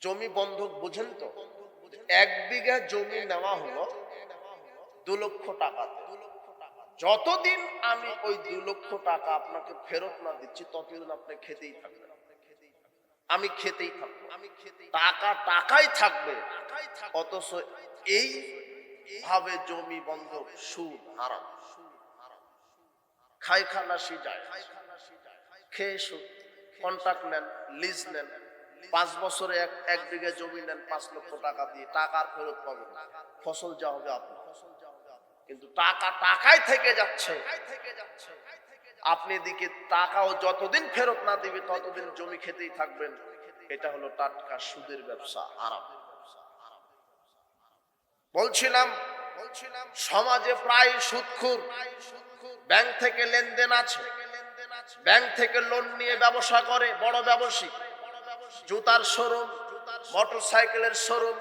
জমি বন্ধক বুঝেন তো? 1 বিঘা জমি নেওয়া হলো 2 লক্ষ টাকাতে। যতদিন আমি ওই 2 লক্ষ টাকা আপনাকে ফেরত না দিচ্ছি ততদিন আপনি খেতেই থাকবেন, আমি খেতেই থাকবো, টাকা টাকাই থাকবে। অথচ এই ভাবে জমি বন্ধক, সুদ, হারাম, খাই খালাসি যায়, খেয়ে সুদ, কন্ট্রাক্ট নেন, লিজ নেন, 5 বছরে এক বিঘা জমি নেন 5 লক্ষ টাকা দিয়ে, টাকার ফেরত পাবেন, ফসল যা হবে আপনার, কিন্তু টাকা টাকাই থেকে যাচ্ছে। আপনি এদিকে টাকাও যতদিন ফেরত না দিবে ততদিন জমি খেতেই থাকবেন। এটা হলো টাটকা সুদের ব্যবসা, হারাম। বলছিলাম সমাজে প্রায় সুদখোর, ব্যাংক থেকে লেনদেন আছে, ব্যাংক থেকে লোন নিয়ে ব্যবসা করে, বড় ব্যবসায়ী, জুতার শোরুম, মোটরসাইকেলের শোরুম,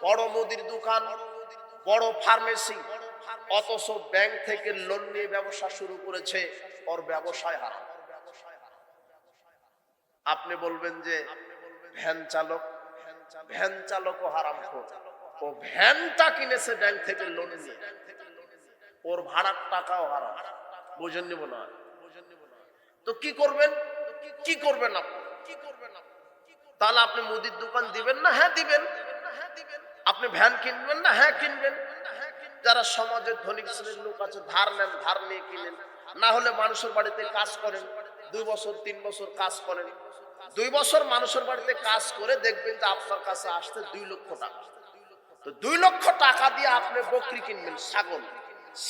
বড় মুদির দোকান, বড় ফার্মেসি, অথচ ব্যাংক থেকে লোন নিয়ে ব্যবসা শুরু করেছে, ওর ব্যবসায় হারাম। আপনি বলবেন যে ভ্যান চালক, ভ্যান চালকও হারামখোর, ও ভ্যানটা কিনেছে ব্যাংক থেকে লোন নিয়ে, ওর ভাড়ার টাকাও হারাম। বুঝেন নিব না? তো কি করবেন? কি করবেন আপনি? তাহলে আপনি মুদির দোকান দিবেন না? হ্যাঁ দিবেন। আপনি ভ্যান কিনবেন না? হ্যাঁ কিনবেন। যারা সমাজের ধনী শ্রেণীর লোক আছে ধার নেন, ধার নিয়ে কিনেন, না হলে মানুষের বাড়িতে কাজ করেন, 2 বছর 3 বছর কাজ করেন, 2 বছর মানুষের বাড়িতে কাজ করে দেখবেন যে আপনার কাছে আসতে 2 লক্ষ টাকা। তো 2 লক্ষ টাকা দিয়ে আপনি বকরি কিনবেন, ছাগল,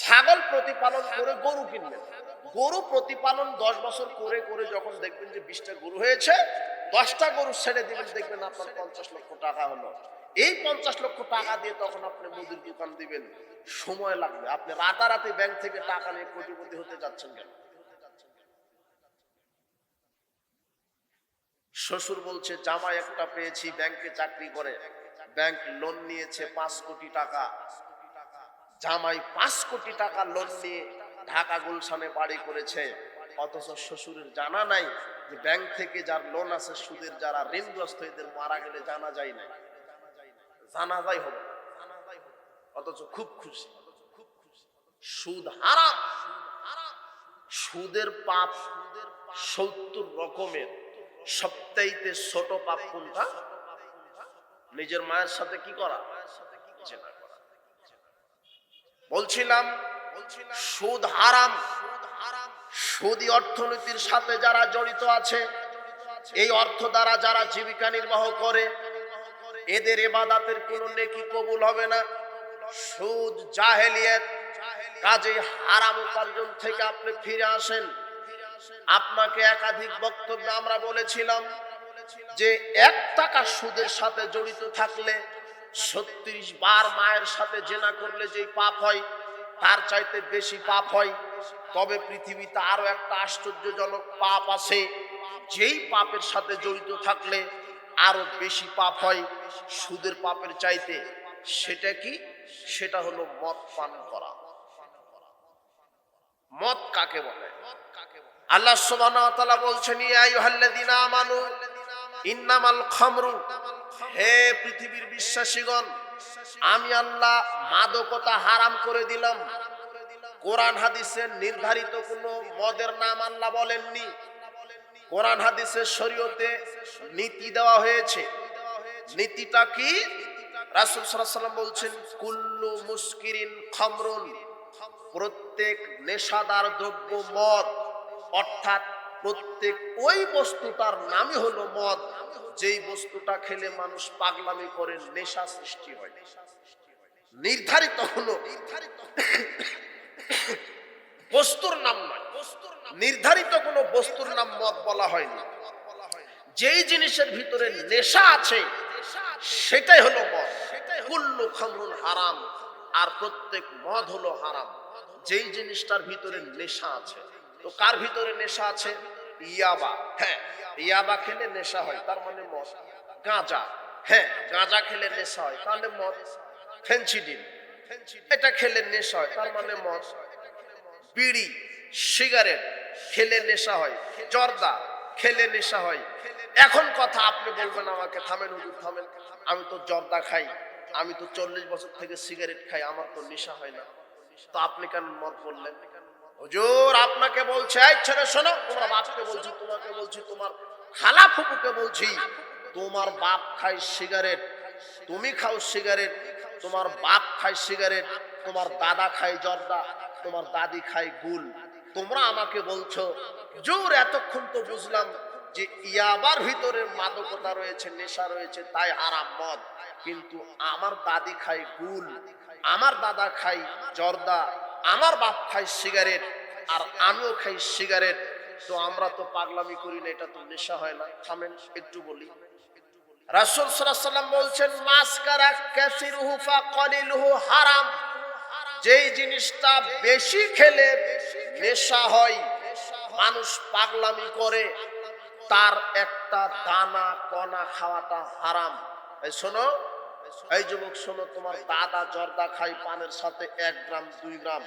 ছাগল প্রতিপালন করে গরু কিনবেন, গরু প্রতিপালন 10 বছর করে করে যখন দেখবেন যে 20টা গরু হয়েছে, 10টা গরু ছেড়ে দিবেন, দেখবেন আপনার 50 লক্ষ টাকা হলো। এই 50 লক্ষ টাকা দিয়ে তখন আপনি মুদির দোকান দিবেন, সময় লাগবে। আপনি রাতারাতি ব্যাংক থেকে টাকা নিয়ে কোটিপতি হতে যাচ্ছেন কেন? শ্বশুর বলছে জামাই একটা পেয়েছি, ব্যাংকে চাকরি করে, ব্যাংক লোন নিয়েছে 5 কোটি টাকা, জামাই 5 কোটি টাকা লোন নিয়ে ঢাকা গুলশানে বাড়ি করেছে, অথচ শ্বশুরের জানা নাই যে ব্যাংক থেকে যার লোন আছে, সুদের যারা ঋণগ্রস্ত, এদের মারা গেলে জানা যায় না, জানাজাই হবে, অথচ খুব খুশি। সুদ হারাম। সুদের পাপ 70 রকমের। সবচাইতে ছোট পাপ কোনটা? নিজের মায়ের সাথে কি করা? জিনা করা। বলছিলাম সুদ হারাম। সুদী অর্থনীতির সাথে যারা জড়িত আছে, এই অর্থ দ্বারা যারা জীবিকা নির্বাহ করে, এদের ইবাদতের কোনো নেকি কবুল হবে না। সুদ জাহেলিয়ত। কাজেই হারাম উপার্জন থেকে আপনি ফিরে আসেন। আপনাকে একাধিক বক্তব্যে আমরা বলেছিলাম যে 1 টাকা সুদের সাথে জড়িত থাকলে 36 বার মায়ের সাথে জিনা করলে যেই পাপ হয় তার চাইতে বেশি পাপ হয়। তবে পৃথিবীতে আরো একটা আশ্চর্যজনক পাপ আছে, যেই পাপের সাথে জড়িত থাকলে আরো বেশি পাপ হয় সুদের পাপের চাইতে। সেটা কি? সেটা হলো মদ পান করা। মদ কাকে বলে? আল্লাহ সুবহানাহু ওয়া তাআলা বলছেন, ইয়া আইয়ুহাল্লাযীনা আমানু ইন্নামাল খামরু, হে পৃথিবীর বিশ্বাসীগণ, আমি আল্লাহ মাদকতা হারাম করে দিলাম। কোরআন হাদিসে নির্ধারিত কোনো মদের নাম আল্লাহ বলেননি। কোরআন হাদিসের শরীয়তে নীতি দেওয়া হয়েছে। নীতিটা কি? রাসূল সাল্লাল্লাহু আলাইহি ওয়াসাল্লাম বলছেন, কুল্লু মুসকিরিন খামরুন, প্রত্যেক নেশাদার দ্রব্য মদ, অর্থাৎ প্রত্যেক ওই বস্তুটার নামই হলো মদ যেই বস্তুটা খেলে মানুষ পাগলামি করে, নেশা সৃষ্টি হয়। নির্ধারিত হলো বস্তুর নাম নয়, নির্ধারিত কোনো বস্তুর নাম মদ বলা হয়নি। যেই জিনিসের ভিতরে নেশা আছে সেটাই হলো মদ। কুল্লু খামরুন হারাম, আর প্রত্যেক মদ হলো হারাম যেই জিনিসটার ভিতরে নেশা আছে। তো কার ভিতরে নেশা আছে? ইয়াবা। হ্যাঁ, ইয়াবা খেলে নেশা হয়, তার মানে মদ। গাঁজা, হ্যাঁ, গাঁজা খেলে নেশা হয়, তাহলে মদ। ফেনসিডিল, এটা খেলে নেশা হয়, তার মানে মদ। বিড়ি, সিগারেট খেলে নেশা হয়। জর্দা, খেলে নেশা হয়। এখন কথা আপনি বলবেন আমাকে, থামেন হুজুর থামেন, আমি তো জর্দা খাই, আমি তো 40 বছর থেকে সিগারেট খাই, আমার তো নেশা হয় না, তো আপনি কেন মত বললেন? হুজুর আপনাকে বলছে, এই ছেলে শোনো, তোমার বাপকে বলছি, তোমাকে বলছি, তোমার খালা ফুপুকে বলছি, তোমার বাপ খায় সিগারেট, তুমি খাও সিগারেট, তোমার বাপ খায় সিগারেট, তোমার দাদা খায় জর্দা, তোমার দাদি খায় গুল, তোমরা আমাকে বলছো হুজুর এতক্ষণ তো বুঝলাম যে ইয়াবার ভিতরে মাদকতা রয়েছে, নেশা রয়েছে, তাই হারাম মদ, কিন্তু আমার দাদি খায় গুল, আমার দাদা খাই জর্দা, আমার বাপ খাই সিগারেট, আর আমিও খাই সিগারেট, তো আমরা তো পাগলামি করি না, এটা তো নেশা হয় না? থামেন একটু বলি। রাসূল সাল্লাল্লাহু আলাইহি ওয়াসাল্লাম বলছেন, মাসকারা কাসিরুহু ফাকালিলুহু হারাম, যেই জিনিসটা বেশি খেলে নেশা হয়, মানুষ পাগলামি করে, তার একটা দানা কণা খাওয়াটা হারাম। এই শোনো, এই যুবক শোনো, তোমার দাদা জর্দা খাই পানের সাথে 1 গ্রাম 2 গ্রাম,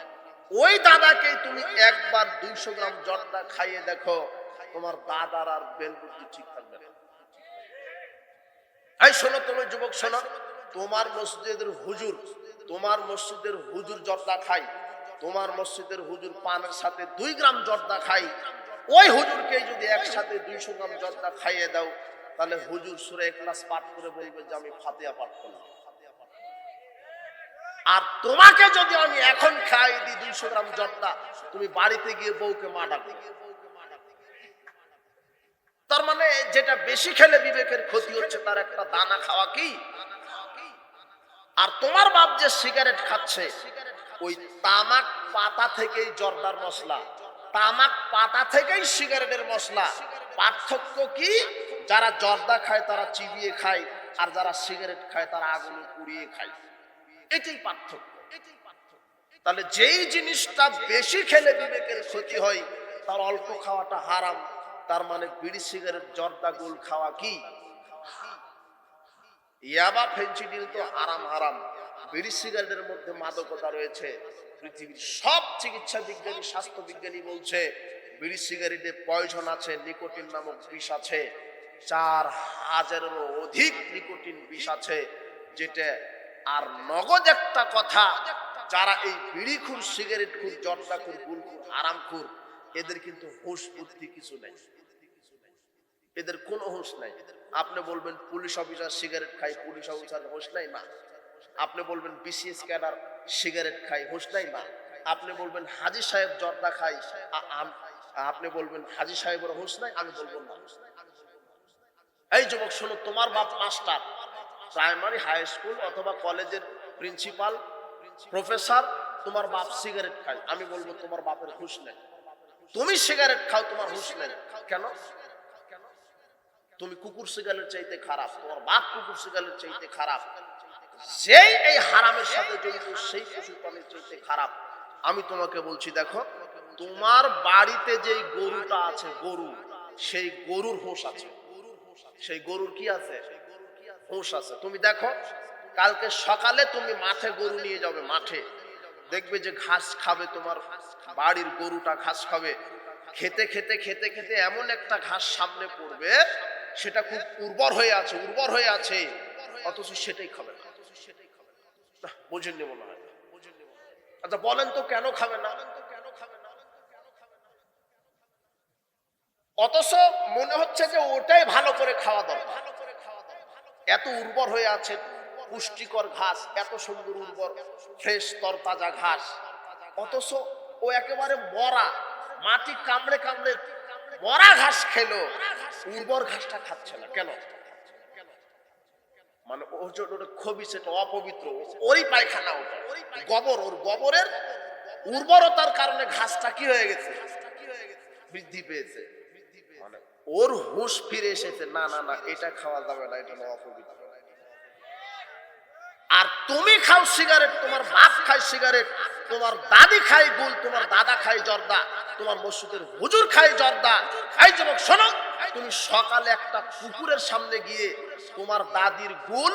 ওই দাদাকে তুমি একবার 200 গ্রাম জর্দা খাইয়ে দেখো, তোমার দাদার আর বেল বুদ্ধি ঠিক থাকবে না। এই শোনো, তুমি যুবক শোনো, তোমার মসজিদের হুজুর, তোমার মসজিদের হুজুর জর্দা খাই, তোমার মসজিদের হুজুর পানের সাথে 2 গ্রাম জর্দা খাই, ওই হুজুরকে যদি একসাথে 200 গ্রাম জর্দা খাইয়ে দাও, তাহলে হুজুর সূরা ইখলাস পাঠ করে বলবে যে আমি ফাতিহা পাঠ করলাম। আর তোমাকে যদি আমি এখন খাইয়ে দিই 200 গ্রাম জর্দা, তুমি বাড়িতে গিয়ে বউকে মা ডাকবে। তার মানে যেটা বেশি খেলে বিবেকের ক্ষতি হচ্ছে, তার একটা দানা খাওয়া কি? আর তোমার বাপ যে সিগারেট খাচ্ছে, ওই তামাক পাতা থেকেই জর্দার মশলা, তামাক পাতা থেকেই সিগারেটের মশলা। পার্থক্য কি? যারা জর্দা খায় তারা চিবিয়ে খায়, আর যারা সিগারেট খায় তারা আগুনে পুড়িয়ে খায়, এটাই পার্থক্য। তাহলে যেই জিনিসটা বেশি খেলে বিবেকের ক্ষতি হয়, তার অল্প খাওয়াটা হারাম। তার মানে বিড়ি সিগারেট জর্দা গুল খাওয়া কি? ইয়াবা ফেন্সিডিল তো হারাম হারাম। বিড়ি সিগারেটের মধ্যে মাদকতা রয়েছে। পৃথিবীর সব চিকিৎসা বিজ্ঞানী, স্বাস্থ্য বিজ্ঞানী বলছে বিড়ি সিগারেটে পয়জন আছে, নিকোটিন নামক বিষ আছে, 4000-এরও অধিক নিকোটিন বিষ আছে, যেটা আর নগদ একটা কথা, যারা এই বিড়ি খুর, সিগারেট খুর, জর্দা খুর, গুল খুর, হারাম খুর, এদের কিন্তু হুঁশ বুদ্ধি কিছু নেই, এদের কোনো হুঁশ নাই। আপনি বলবেন পুলিশ অফিসার সিগারেট খাই, পুলিশ অফিসার হুঁশ নাই? না। আপনি বলবেন বিসিএস ক্যাডার সিগারেট খাই, হুঁশ নাই? না। আপনি বলবেন হাজী সাহেব জর্দা খাই, আপনি বলবেন হাজী সাহেবের হুঁশ নাই? আমি বলবো না। এই যুবক শোনো, তোমার বাপ মাস্টার, প্রাইমারি, হাই স্কুল অথবা কলেজের প্রিন্সিপাল, প্রফেসর, তোমার বাপ সিগারেট খায়, আমি বলবো তোমার বাপের হুঁশ নেই। তুমি সিগারেট খাও, তোমার হুঁশ নেই কেন? তুমি কুকুর সিগারেট চাইতে খারাপ, তোমার বাপ কুকুর সিগারেট চাইতে খারাপ, যেই এই হারামের সাথে জড়িত সেই পশু প্রাণীর চাইতে খারাপ। আমি তোমাকে বলছি, দেখো, তোমার বাড়িতে যেই গরুটা আছে, গরু, সেই গরুর হুঁশ আছে, সেই গরুর কি আছে? হুঁশ আছে। তুমি দেখো, কালকে সকালে তুমি মাঠে গরু নিয়ে যাবে, মাঠে দেখবে যে ঘাস খাবে, তোমার বাড়ির গরুটা ঘাস খাবে, খেতে খেতে খেতে খেতে এমন একটা ঘাস সামনে পড়বে, সেটা খুব উর্বর হয়ে আছে, উর্বর হয়ে আছে, অথচ সেটাই খাবে না। বুঝেন মনে হয়? আচ্ছা বলেন তো কেন খাবে না? অথচ মনে হচ্ছে যে ওটাই ভালো করে খাওয়া দরকার, এত উর্বর হয়ে আছে, পুষ্টিকর ঘাস, এত সুন্দর উর্বর ফ্রেশ তরতাজা ঘাস, অথচ ও একেবারে মরা, মাটি কামড়ে কামড়ে মরা ঘাস খেলো, উর্বর ঘাসটা খাচ্ছে না কেন? মানে ওর জন্য ওটা খবিস, এটা অপবিত্র, ওরই পায়খানা, ওটা গোবর, ওর গোবরের উর্বরতার কারণে ঘাসটা কি হয়ে গেছে? বৃদ্ধি পেয়েছে। মানে ওর হুঁশ ফিরে এসেছে, না না না, এটা খাওয়া যাবে না, এটা অপবিত্র। আর তুমি খাও সিগারেট, তোমার বাপ খায় সিগারেট, তোমার দাদি খায় গুল, তোমার দাদা খায় জর্দা, তোমার মসজিদের হুজুর খায় জর্দা। এই যুবক শোনো, তুমি সকালে একটা পুকুরের সামনে গিয়ে তোমার দাদির গুল,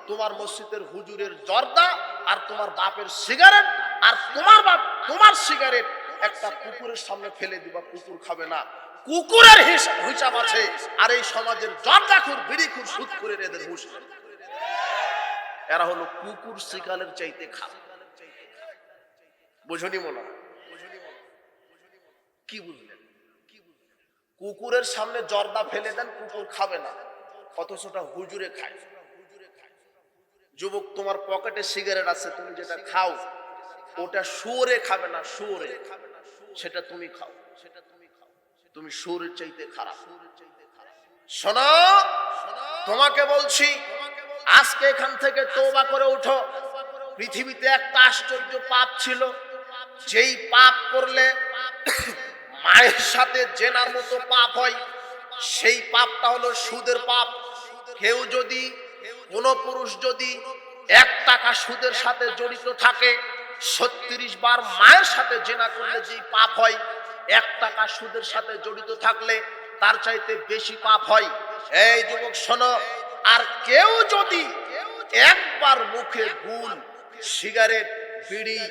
তোমার মসজিদের হুজুরের জর্দা, আর তোমার বাপের সিগারেট, আর তোমার বাপ তোমার সিগারেট একটা পুকুরের সামনে ফেলে দিবা, পুকুর খাবে না। কুকুরের হিসাব আছে, আর এই সমাজের জর্দাখুর, বিড়িখুর, সুদখুরের এদের হুঁশ নেই। এরা হলো কুকুর শিকালের চাইতে খারাপ। বুঝনি মনে হয়? কি বুঝলেন? কুকুরের সামনে জর্দা ফেলে দেন, কুকুর খাবে না, অথচ ওটা হুজুরে খায়। যুবক, তোমার পকেটে সিগারেট আছে, তুমি যেটা খাও ওটা শুয়োরে খাবে না, শুয়োরে, সেটা তুমি খাও, তুমি শুয়োরের চাইতে খারাপ। শোনো, তোমাকে বলছি, আজকে এখান থেকে তওবা করে উঠো। পৃথিবীতে একটা আশ্চর্য পাপ ছিল, যেই পাপ করলে মায়ের সাথে জেনার মতো পাপ হয়, সেই পাপটা হলো সুদের পাপ। কেউ যদি, কোন পুরুষ যদি 1 টাকা সুদের সাথে জড়িত থাকে, 36 বার মায়ের সাথে জেনা করলে যেই পাপ হয়, 1 টাকা সুদের সাথে জড়িত থাকলে তার চাইতে বেশি পাপ হয়। এই যুবক শোনো, আর কেউ যদি একবার মুখে গুল, সিগারেট, বিড়ি,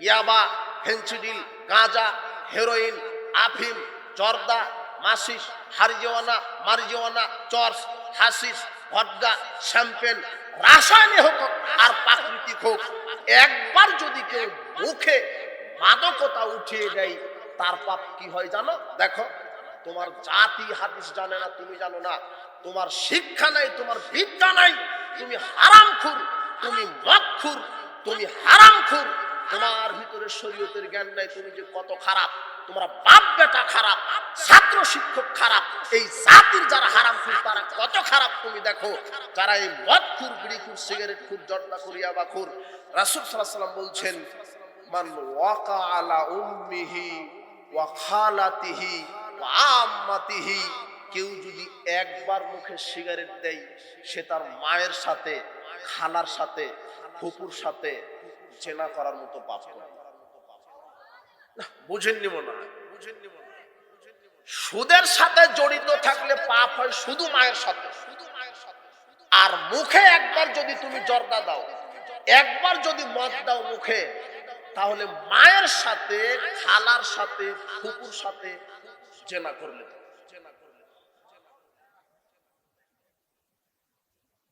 ইয়াবা, ফেন্সিডিল, গাঁজা, হেরোইন, আফিম, জর্দা, মাসিস, হারিজওয়ানা, মারিজওয়ানা, চর্স, হাসিস, ভদকা, শ্যাম্পেন, রাসায়নিক হোক আর প্রাকৃতিক হোক, একবার যদি কেউ মুখে মাদকতা উঠিয়ে দেয়, তার পাপ কি হয় জানো? দেখো, তোমার জাতি হাদিস জানে না, তুমি জানো না, তোমার শিক্ষা নাই, তোমার বিদ্যা নাই, তুমি হারামখোর, তুমি মদখোর, তুমি হারামখোর, তোমার ভিতরে শরীয়তের জ্ঞান নাই, তুমি যে কত খারাপ, তোমরা বাপ বেটা খারাপ, ছাত্র শিক্ষক খারাপ, এই জাতির যারা হারামখোর তারা কত খারাপ তুমি দেখো। যারা এই মদখোর, বিড়িখোর, সিগারেটখোর, জর্দাখোর, ইয়াবাখোর, রাসূল সাল্লাল্লাহু আলাইহি ওয়াসাল্লাম বলছেন, মান ওয়াকা আলা উম্মিহি ওয়া খালাতিহি ওয়া আম্মাতিহি, কেউ যদি একবার মুখে সিগারেট দেয়, সে তার মায়ের সাথে, খালার সাথে, ফুপুর সাথে জেনা করার মতো পাপ করে। বুঝেননি মনে হয়? সুদের সাথে জড়িত থাকলে পাপ হয় শুধু মায়ের সাথে। আর মুখে একবার যদি তুমি জর্দা দাও, একবার যদি মদ দাও মুখে, তাহলে মায়ের সাথে, খালার সাথে, ফুপুর সাথে জেনা করলে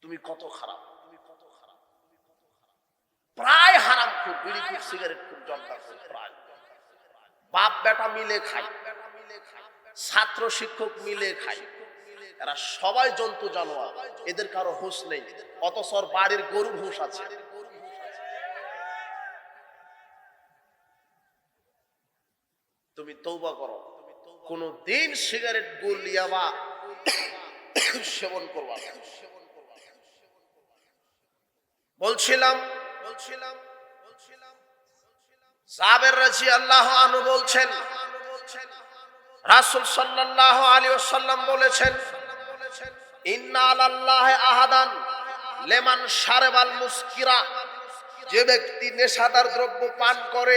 তুমি কত খারাপ। প্রায় হারামখোর, বিড়িখোর, সিগারেটখোর, জর্দাখোর, প্রায় বাপ বেটা মিলে খায়, ছাত্র শিক্ষক মিলে খায়, এরা সবাই জন্তু জানোয়ার, এদের কারো হুঁশ নেই, অথচ ওর বাড়ির গরুর হুঁশ আছে। তুমি তওবা করো, কোনদিন সিগারেট, গুল, ইয়াবা সেবন করবা না। বলছিলাম জাবের রাদিয়াল্লাহু আনহু বলছেন, রাসূল সাল্লাল্লাহু আলাইহি ওয়াসাল্লাম বলেছেন, ইন্না আলাল্লাহি আহাদান লিমান শারাবাল মুসকিরা, যে ব্যক্তি নেশাদার দ্রব্য পান করে,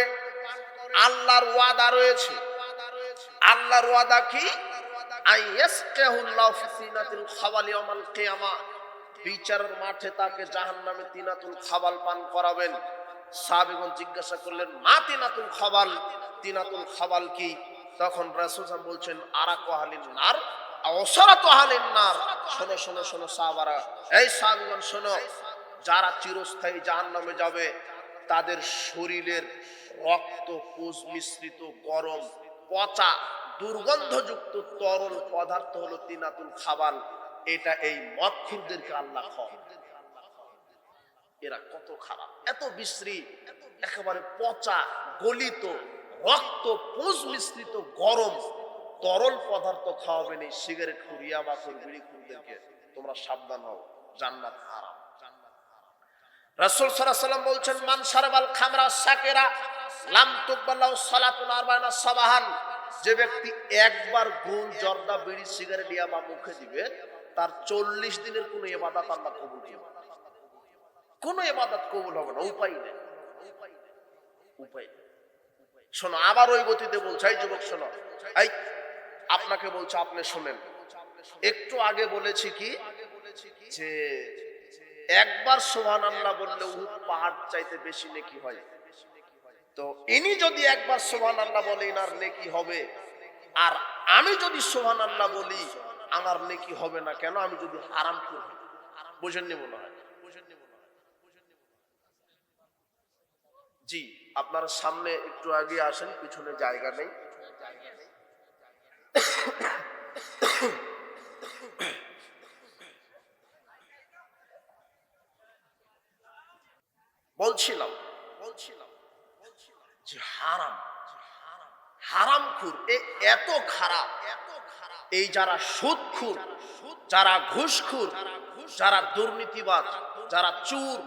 আল্লাহর ওয়াদা রয়েছে। আল্লাহর ওয়াদা কি? আইয়াসকাহুল্লাহু ফিসিনাতুল খাবাল ইয়াউমাল কিয়ামা, বিচারের মাঠে তাকে জাহান্নামে তিনাতুল খাবাল পান করাবেন। সাহাবীগণ জিজ্ঞাসা করলেন, মা তিনাতুল খাবাল, তিনাতুল খাবাল কি? তখন রাসূল সাল্লাল্লাহু বলছেন, আরাকু আহলিন নার আওসারাতু আহলিন নার। শোনো শোনো শোনো সাহাবারা, এই সাহাবীগণ শোনো, যারা চিরস্থায়ী জাহান্নামে যাবে, তাদের শরীরের রক্ত, পুজ মিশ্রিত, গরম, পচা, দুর্গন্ধযুক্ত তরল পদার্থ হলো তিনাতুল খাবাল। এটা এই মদখোরদেরকে আল্লাহ খাওয়াবে। এরা কত খারাপ, এত বিশ্রী, একেবারে পচা, গলিত, রক্ত, পুজ মিশ্রিত, গরম তরল পদার্থ খাওয়াবেন এই সিগারেট খুর, ইয়াবাখোর, বিড়িখোরদেরকে। তোমরা সাবধান হও, জান্নাত হারাম। রাসূল সাল্লাল্লাহু আলাইহি ওয়াসাল্লাম বলছেন, মান শারাবাল খামরা সাকিরা লাম তুকবাল লাহু সালাতুন 40 সাবাহান, যে ব্যক্তি একবার গুল, জর্দা, বিড়ি, সিগারেট, ইয়াবা মুখে দিবে, তার 40 দিনের কোনো ইবাদত আল্লাহ কবুল করবে না। কোনো ইবাদত কবুল হবে না, উপায় নেই, উপায় নেই। শোনো, আবার ওই গতিতে বলছে, এই যুবক শোনো, এই আপনাকে বলছে, আপনি শুনেন। একটু আগে বলেছি কি, যে একবার সুবহানাল্লাহ বললে উহুদ পাহাড় চাইতে বেশি নেকি হয়। তো ইনি যদি একবার সুবহানাল্লাহ বলে, ইনার নেকি হবে। আর আমি যদি সুবহানাল্লাহ বলি আমার নেকি হবে না কেন? আমি যদি হারাম করি। বুঝেননি মনে হয়? জি, আপনারা সামনে একটু আগে আসেন, পিছনে জায়গা নেই। বলছিলাম যে হারামখোর এত খারাপ, এই যারা সুদখোর, যারা ঘুষখোর, যারা দুর্নীতিবাজ, যারা চোর,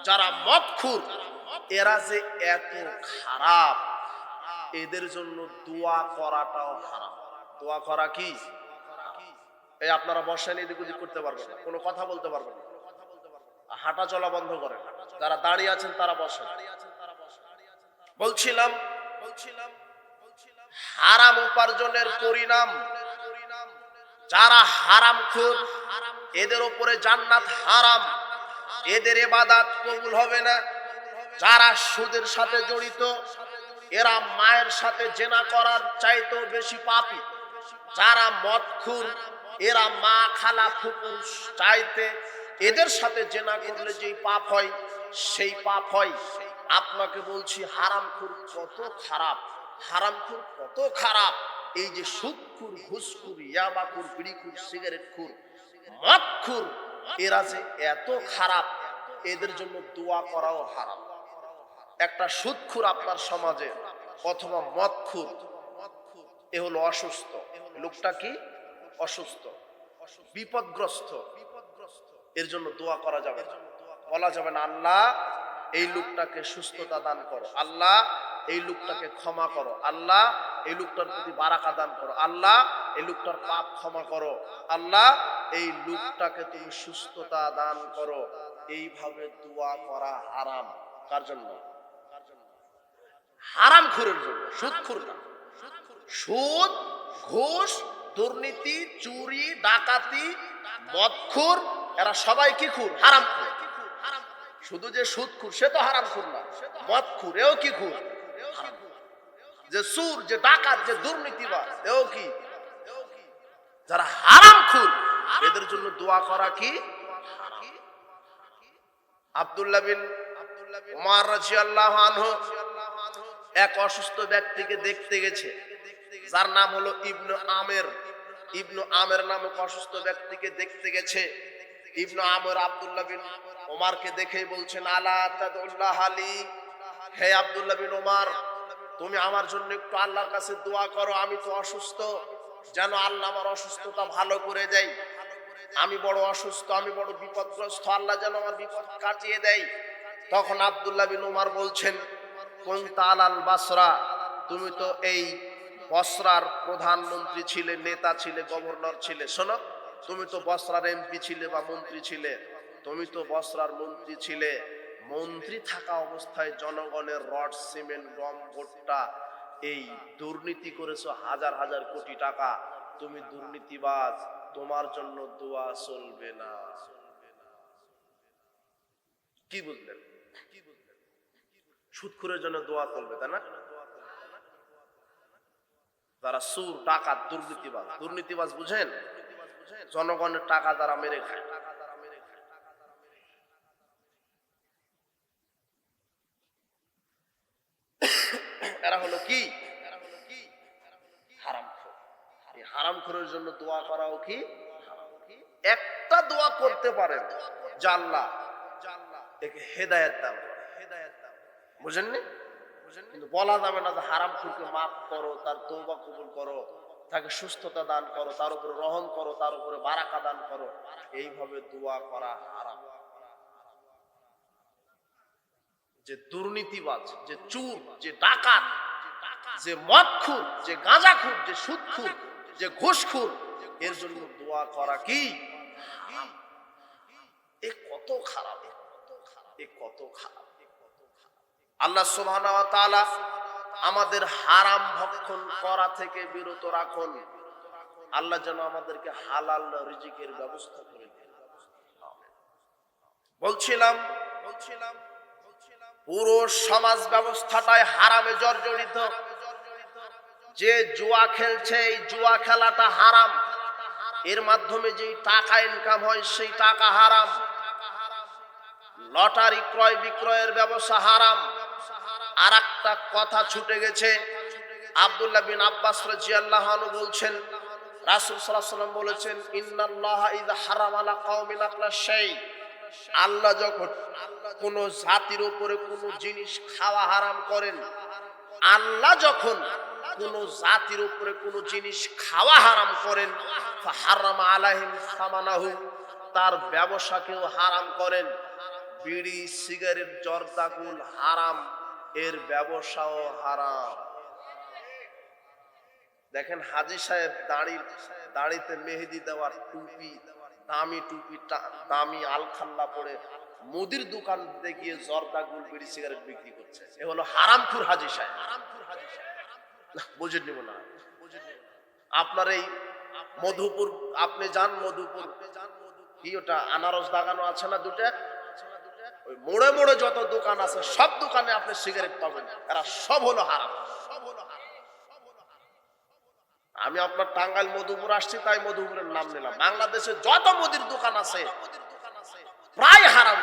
যারা মদখোর, এরা যে এত খারাপ, এদের জন্য দোয়া করাটাও হারাম। দোয়া করা কি? এই আপনারা বসেন, এদিক ওদিক করতে পারবেন না, কোনো কথা বলতে পারবেন না, হাঁটা চলা বন্ধ করেন। যারা দাঁড়িয়ে আছেন তারা বসেন। বলছিলাম হারাম উপার্জনের পরিণাম, যারা হারামখোর এদের উপরে জান্নাত হারাম, এদের ইবাদত কবুল হবে না। যারা সুদের সাথে জড়িত এরা মায়ের সাথে জেনা করার চাইতেও বেশি পাপী। যারা মদখোর এরা মা খালা ফুফুর চাইতে এদের সাথে জেনা করলে যেই পাপ হয় সেই পাপ হয়। আপনাকে বলছি হারামখোর কত খারাপ, হারামখোর কত খারাপ। এই যে সুদখোর, ঘুষখোর, ইয়াবাখোর, বিড়িখোর, সিগারেটখোর, মদখোর, এরা যে এত খারাপ, এদের জন্য দোয়া করাও হারাম। একটা সুদখোর আপনার সমাজে অথবা মদখোর, এ হলো অসুস্থ। লোকটা কি? অসুস্থ, বিপদগ্রস্ত। এর জন্য দোয়া করা যাবে না, বলা যাবে না আল্লাহ এই লোকটাকে সুস্থতা দান করো, আল্লাহ এই লোকটাকে ক্ষমা করো, আল্লাহ এই লোকটার প্রতি বারাকা দান করো, আল্লাহ এই লোকটার পাপ ক্ষমা করো, আল্লাহ এই লোকটাকে তুমি সুস্থতা দান করো। এইভাবে দোয়া করা হারাম। কার জন্য? হারামখোরের জন্য, সুদখোর না। সুদ, ঘুষ, দুর্নীতি, চুরি, ডাকাতি, মদখোর, এরা সবাই কি খুর? হারামখোর। শুধু যে সুদখোর সে তো হারামখোর না, মদখোর এও কি খুর? যে সুর, যে ডাকাত, যে দুর্নীতিবাজ এও কি? যারা হারামখোর এদের জন্য দোয়া করা কি? আব্দুল্লাহ বিন উমর রাদিয়াল্লাহু আনহু এক অসুস্থ ব্যক্তিকে দেখতে গেছে, যার নাম হলো ইবনু আমের। ইবনু আমের নামক অসুস্থ ব্যক্তিকে দেখতে গেছে। ইবনু আমের আব্দুল্লাহ বিন ওমরকে দেখেই বলছেন, আলা তাদুল্লাহ আলী, হে আব্দুল্লাহ বিন ওমর, তুমি আমার জন্য একটু আল্লাহর কাছে দোয়া করো, আমি তো অসুস্থ, যেন আল্লাহ আমার অসুস্থতা ভালো করে দেয়। আমি বড় অসুস্থ, আমি বড় বিপদগ্রস্ত, আল্লাহ যেন আমার বিপদ কাটিয়ে দেয়। তখন আব্দুল্লাহ বিন ওমর বলছেন, কুনতা আলাল বাসরা, তুমি তো এই বসরার প্রধানমন্ত্রী ছিলে, নেতা ছিলে, গভর্নর ছিলে। শোনো, তুমি তো বসরার এমপি ছিলে বা মন্ত্রী ছিলে, তুমি তো বসরার মন্ত্রী ছিলে। মন্ত্রী থাকা অবস্থায় জনগণের রড, সিমেন্ট, গম, ভুট্টা এই দুর্নীতি করেছো হাজার হাজার কোটি টাকা। তুমি দুর্নীতিবাজ, তোমার জন্য দোয়া চলবে না। কি বুঝলেন? সুদখোরের জন্য দোয়া চলবে, তাই না? যারা সুর, ডাকাত, দুর্নীতিবাজ, দুর্নীতিবাজ বুঝেন? জনগণের টাকা যারা মেরে খায়, এরা হলো কি? হারামখোর। এই হারামখোরের জন্য দোয়া করাও কি? একটা দোয়া করতে পারেন, আল্লাহ একে হেদায়েত দান করো। বুঝেননি? কিন্তু বলা যাবে না যে হারামখোরকে মাফ করো, তার তওবা কবুল করো, তাকে সুস্থতা দান করো, তার উপরে রহম করো, তার উপরে বারাকা দান করো। এইভাবে দোয়া করা হারাম। যে দুর্নীতিবাজ, যে চোর, যে ডাকাত, যে মদখোর, যে গাঁজাখোর, যে সুদখোর, যে ঘুষখোর, এর জন্য দোয়া করা কি? এ কত খারাপ, এ কত খারাপ। আল্লাহ সুবহানাহু ওয়া তাআলা আমাদের হারাম ভক্ষণ করা থেকে বিরত রাখুন। আল্লাহ যেন আমাদেরকে হালাল রিজিকের ব্যবস্থা করে দেন। বলছিলাম পুরো সমাজ ব্যবস্থাটাই হারামে জর্জরিত। যে জুয়া খেলছে এই জুয়া খেলাটা হারাম, এর মাধ্যমে যে টাকা ইনকাম হয় সেই টাকা হারাম। লটারি ক্রয় বিক্রয়ের ব্যবসা হারাম। আর একটা কথা ছুটে গেছে, আব্দুল্লাহ বিন আব্বাস রাদিয়াল্লাহু আনহু বলছেন, রাসূল সাল্লাল্লাহু আলাইহি ওয়াসাল্লাম বলেছেন, ইন্নাল্লাহা ইযা হারামা আলা কওমিন আকলা শাই, আল্লাহ যখন কোন জাতির উপরে কোন জিনিস খাওয়া হারাম করেন, আল্লাহ যখন কোন জাতির উপরে কোন জিনিস খাওয়া হারাম করেন, ফাহারামা আলাইহিম সামানাহু, তার ব্যবসাকেও হারাম করেন। বিড়ি সিগারেট জর্দাগুল হারাম, এর ব্যবসাও হারাম। দেখেন হাজী সাহেব দাড়িতে মেহেদি দেওয়ার টুপি, দামি টুপি, দামি আলখাল্লা পরে মুদির দোকান গিয়ে জর্দাগুল বিড়ি সিগারেট বিক্রি করছে। এ হলো হারামখুর হাজী সাহেব। বুঝে নিব না। আপনার এই মধুপুর, আপনি যান মধুপুর, কি ওটা আনারস দাগানো আছে না দুটো, ওই মোড়ে মোড়ে যত দোকান আছে সব দোকানে আপনি সিগারেট পাবেন, এরা সব হলো হারাম। আমি আপনার টাঙ্গাইল মধুপুর আসছি তাই মধুপুরের নাম নিলাম। বাংলাদেশে যত মুদির দোকান আছে প্রায় হারাম।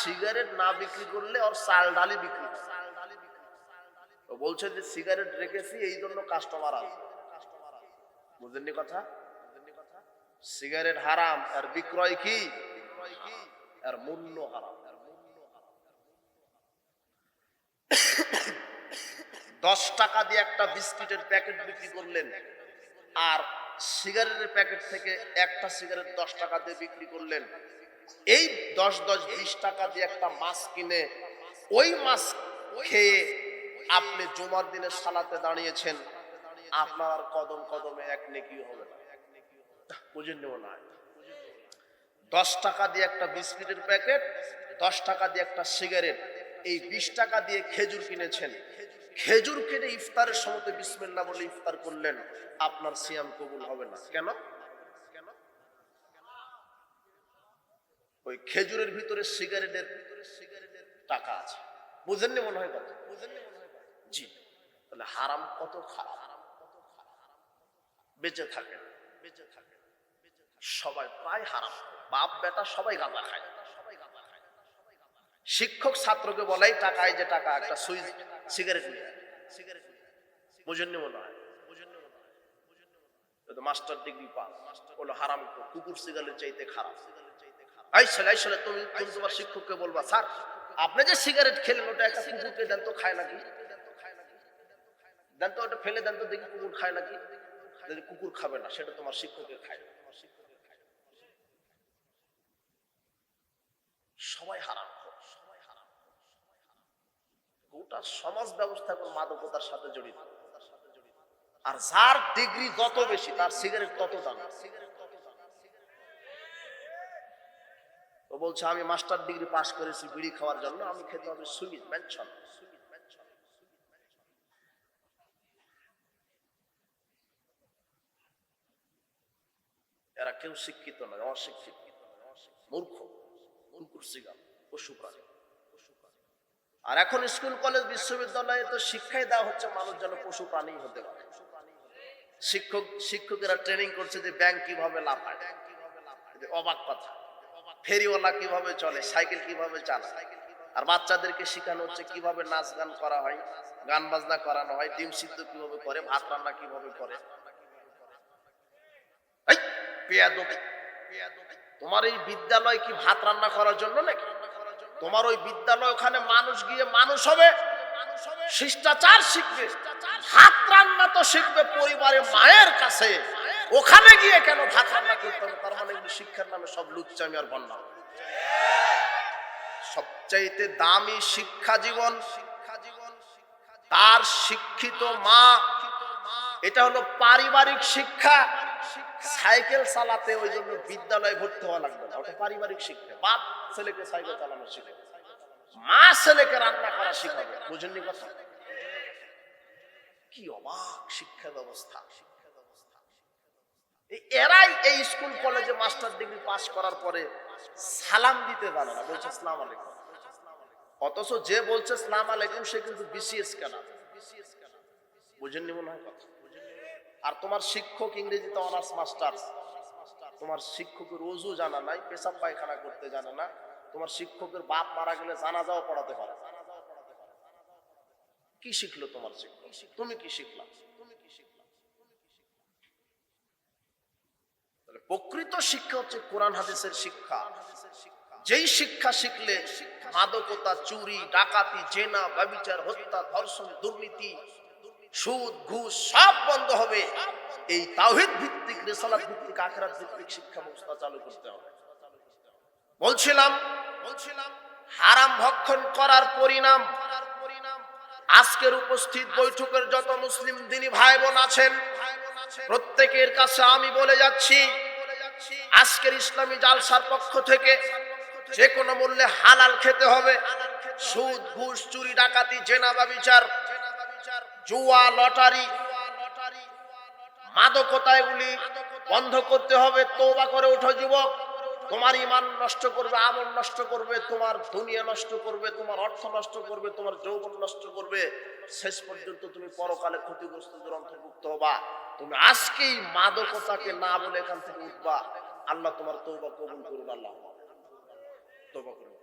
সিগারেট না বিক্রি করলে ওর চাল ডালি বিক্রি, ও বলছে যে সিগারেট রেখেছি এই জন্য কাস্টমার আছে। বুঝলেননি কথা? সিগারেট হারাম, আর বিক্রয় কি, আর মূল্য হারাম। 10 টাকা দিয়ে একটা বিস্কিটের প্যাকেট বিক্রি করলেন, আর সিগারেটের প্যাকেট থেকে একটা সিগারেট 10 টাকা দিয়ে বিক্রি করলেন। এই 10-20 টাকা দিয়ে একটা মাছ কিনে ওই মাছ খেয়ে আপনি জুমার দিনে সালাতে দাঁড়িয়েছেন, আপনার কদম কদমে এক নেকি হবে না। বুঝে নেব না। 10 টাকা দিয়ে একটা বিস্কিটের প্যাকেট, 10 টাকা দিয়ে একটা সিগারেট, এই 20 টাকা দিয়ে খেজুর কিনেছেন, খেজুর কিনে ইফতারের সময় বিসমিল্লাহ বলে ইফতার করলেন, আপনার সিয়াম কবুল হবে না। কেন? ওই খেজুরের ভিতরে সিগারেটের টাকা আছে। বুঝেননি মনে হয় কথা? জি। তাহলে হারাম কত খারাপ। বেঁচে থাকে সবাই প্রায় হারাম, বাপ বেটা সবাই গাঁজা খায়। শিক্ষক ছাত্রকে বলাই টাকায় যে টাকা একটা সুইচ সিগারেট নিয়ে, বুঝেননি মনে হয়? মাস্টার ডিগ্রি পাস হলো হারাম, কুকুর সিগারেট চাইতে খারাপ। তুমি তোমার শিক্ষককে বলবা, স্যার আপনি যে সিগারেট খেলেন ওটা একটা কুকুরকে দেন তো, খায় নাকি? দেন তো ওটা, ফেলে দেন তো দেখি কুকুর খায় নাকি। যদি কুকুর খাবে না, সেটা তোমার শিক্ষকের খায়। সবাই হারাম। গোটা সমাজ ব্যবস্থা এখন মাদকতার সাথে জড়িত। আর যার ডিগ্রি যত বেশি তার সিগারেট তত দাম। ও বলছে আমি মাস্টার ডিগ্রি পাস করেছি বিড়ি খাওয়ার জন্য, আমি খেতে হবে সুইট মেনশন। এরা কেউ শিক্ষিত নয়, অশিক্ষিত, মূর্খ, কুকুর সিগার, পশু প্রাণী। আর এখন স্কুল কলেজ বিশ্ববিদ্যালয়ে তো শিক্ষাই দেওয়া হচ্ছে মানুষ যেন পশু প্রাণী হতে পারে। শিক্ষকেরা ট্রেনিং করছে যে ব্যাংক কিভাবে লাফায়, অবাক কথা। ফেরিওয়ালা কিভাবে চলে, সাইকেল কিভাবে চালায়, আর বাচ্চাদেরকে শেখানো হচ্ছে কিভাবে নাচ গান করা হয়, গান বাজনা করানো হয়, ডিম সিদ্ধ কিভাবে করে, ভাত রান্না কিভাবে করে। তোমার এই বিদ্যালয় কি ভাত রান্না করার জন্য নাকি? তোমার ওই বিদ্যালয়, ওখানে মানুষ গিয়ে মানুষ হবে, শিষ্টাচার শিখবে, ভাত রান্না তো শিখবে পরিবারে মায়ের কাছে। ওখানে গিয়ে কেন ভাত রান্না করতে হবে? তার মানে শিক্ষার নামে সব লুচ্চামি আর বন্যা। সবচাইতে দামি শিক্ষা জীবন, তার শিক্ষিত মা, এটা হলো পারিবারিক শিক্ষা। সাইকেল চালাতে ওই জন্য বিদ্যালয়ে ভর্তি হওয়া লাগবে না, ওটা পারিবারিক শিক্ষা। বাপ ছেলেকে সাইকেল চালানো শিখাবে, মা ছেলেকে রান্না করা শিখাবে। বুঝেননি কথা? কি অবাক শিক্ষা ব্যবস্থা। এরাই এই স্কুল কলেজে মাস্টার ডিগ্রি পাস করার পরে সালাম দিতে জানে না, বলছে আসসালাম আলাইকুম। অথচ যে বলছে আসসালাম আলাইকুম সে কিন্তু বিসিএস কেনা, বুঝেননি মনে হয় কথা। আর তোমার শিক্ষক ইংরেজিতে অনার্স মাস্টার, তোমার শিক্ষকের ওযু জানা নাই, পেশাব পায়খানা করতে জানে না, তোমার শিক্ষকের বাপ মারা গেলে জানাজাও পড়াতে পারে। কি শিখলো তোমার শিক্ষক? তুমি কি শিখলা? প্রকৃত শিক্ষা হচ্ছে কোরআন হাদিসের শিক্ষা। যেই শিক্ষা শিখলে মাদকতা, চুরি, ডাকাতি, জেনা, ব্যভিচার, হত্যা, ধর্ষণ, দুর্নীতি, সুদ, ঘুষ সব বন্ধ হবে। এই তাওহীদ ভিত্তিক, রিসালাত ভিত্তিক, আখিরাত ভিত্তিক শিক্ষা ব্যবস্থা চালু করতে হবে। বলছিলাম হারাম ভক্ষণ করার পরিণাম, আজকের উপস্থিত বৈঠকের যত মুসলিম দিনী ভাই বোন আছেন, প্রত্যেকের কাছে আমি বলে যাচ্ছি, আজকের ইসলামী জালসার পক্ষ থেকে যে কোনো মূল্যে হালাল খেতে হবে। সুদ, ঘুষ, চুরি, ডাকাতি, জেনা, ব্যভিচার, জুয়া, লটারি, মাদকতা এগুলি বন্ধ করতে হবে। তওবা করে ওঠো যুবক। তোমার ঈমান নষ্ট করবে, আমল নষ্ট করবে, তোমার দুনিয়া নষ্ট করবে, তোমার অর্থ নষ্ট করবে, তোমার যৌবন নষ্ট করবে, শেষ পর্যন্ত তুমি পরকালে ক্ষতিগ্রস্তদের অন্তর্ভুক্ত হবা। তুমি আজকেই মাদকতাকে না বলে এখান থেকে উঠবা। আল্লাহ তোমার তওবা কবুল করুন। আল্লাহ তওবা করুন।